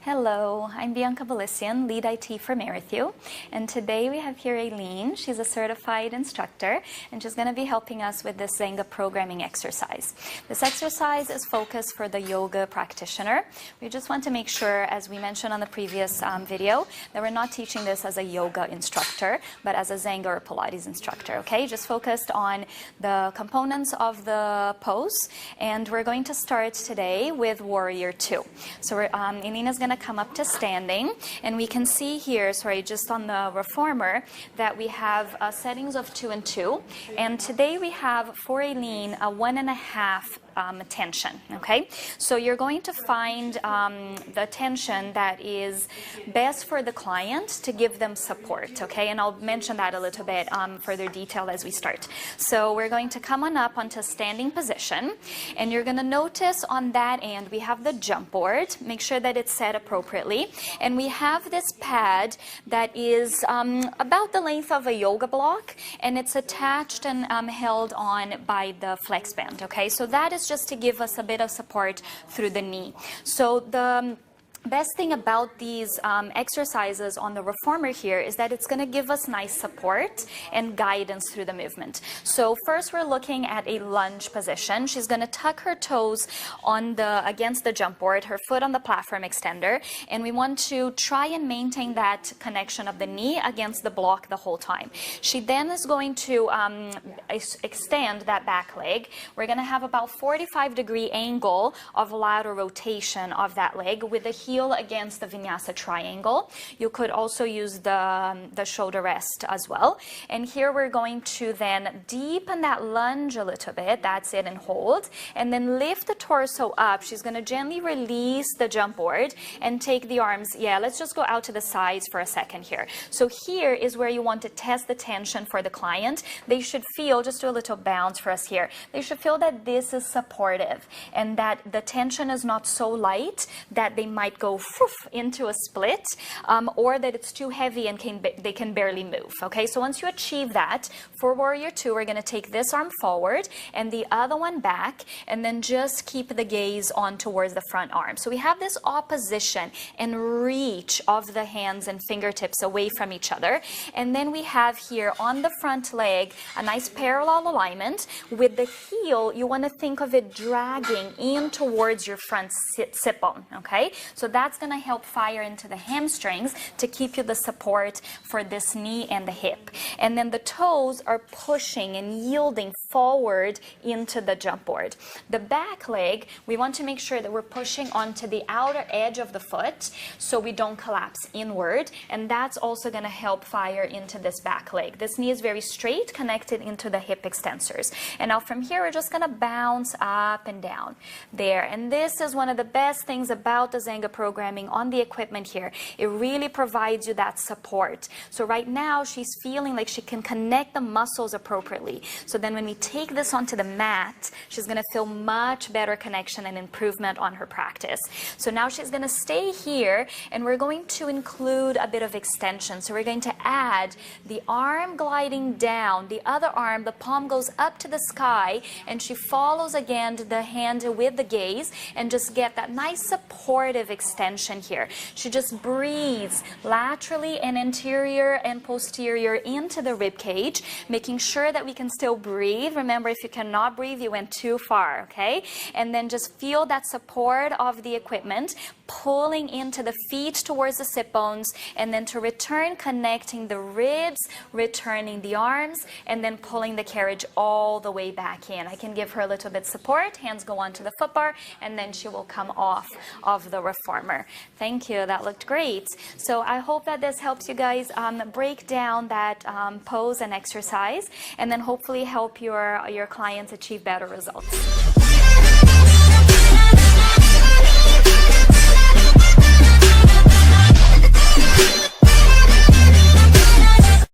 Hello, I'm Bianca Bolissian, lead IT for Merrithew, and today we have here Aileen. She's a certified instructor, and she's going to be helping us with this Zenga programming exercise. This exercise is focused for the yoga practitioner. We just want to make sure, as we mentioned on the previous video, that we're not teaching this as a yoga instructor, but as a Zenga or Pilates instructor, okay? Just focused on the components of the pose, and we're going to start today with Warrior 2. So Aleena's going to come up to standing, and we can see here, just on the reformer, that we have settings of 2 and 2, and today we have for Aileen a 1.5 tension, okay? So you're going to find the tension that is best for the client to give them support, okay? And I'll mention that a little bit further detail as we start. So we're going to come on up onto standing position, and you're going to notice on that end we have the jump board. Make sure that it's set appropriately, and we have this pad that is about the length of a yoga block, and it's attached and held on by the flex band, okay? So that is just to give us a bit of support through the knee. So the best thing about these exercises on the reformer here is that it's going to give us nice support and guidance through the movement. So first we're looking at a lunge position. She's going to tuck her toes on against the jump board, her foot on the platform extender, and we want to try and maintain that connection of the knee against the block the whole time. She then is going to extend that back leg. We're going to have about 45-degree angle of lateral rotation of that leg with the heel against the vinyasa triangle. You could also use the shoulder rest as well. And here we're going to then deepen that lunge a little bit. That's it, and hold. And then lift the torso up. She's going to gently release the jump board and take the arms. Yeah, let's just go out to the sides for a second here. So here is where you want to test the tension for the client. They should feel, just do a little bounce for us here. They should feel that this is supportive and that the tension is not so light that they might go into a split, or that it's too heavy and they can barely move. Okay, so once you achieve that, for Warrior 2, we're going to take this arm forward and the other one back, and then just keep the gaze on towards the front arm. So we have this opposition and reach of the hands and fingertips away from each other, and then we have here on the front leg a nice parallel alignment with the heel. You want to think of it dragging in towards your front sit bone. Okay, so that's going to help fire into the hamstrings to keep you the support for this knee and the hip. And then the toes are pushing and yielding forward into the jump board. The back leg, we want to make sure that we're pushing onto the outer edge of the foot so we don't collapse inward, and that's also going to help fire into this back leg. This knee is very straight, connected into the hip extensors. And now from here, we're just going to bounce up and down there. And this is one of the best things about the Zenga programming on the equipment here. It really provides you that support. So right now she's feeling like she can connect the muscles appropriately. So then when we take this onto the mat, she's going to feel much better connection and improvement on her practice. So now she's going to stay here, and we're going to include a bit of extension. So we're going to add the arm gliding down, the other arm, the palm goes up to the sky, and she follows again the hand with the gaze, and just get that nice supportive extension here. She just breathes laterally and anterior and posterior into the rib cage, making sure that we can still breathe. Remember, if you cannot breathe, you went too far, okay? And then just feel that support of the equipment, pulling into the feet towards the sit bones, and then to return, connecting the ribs, returning the arms, and then pulling the carriage all the way back in. I can give her a little bit support. Hands go onto the foot bar, and then she will come off of the reformer. Thank you. That looked great. So I hope that this helps you guys break down that pose and exercise, and then hopefully help your clients achieve better results.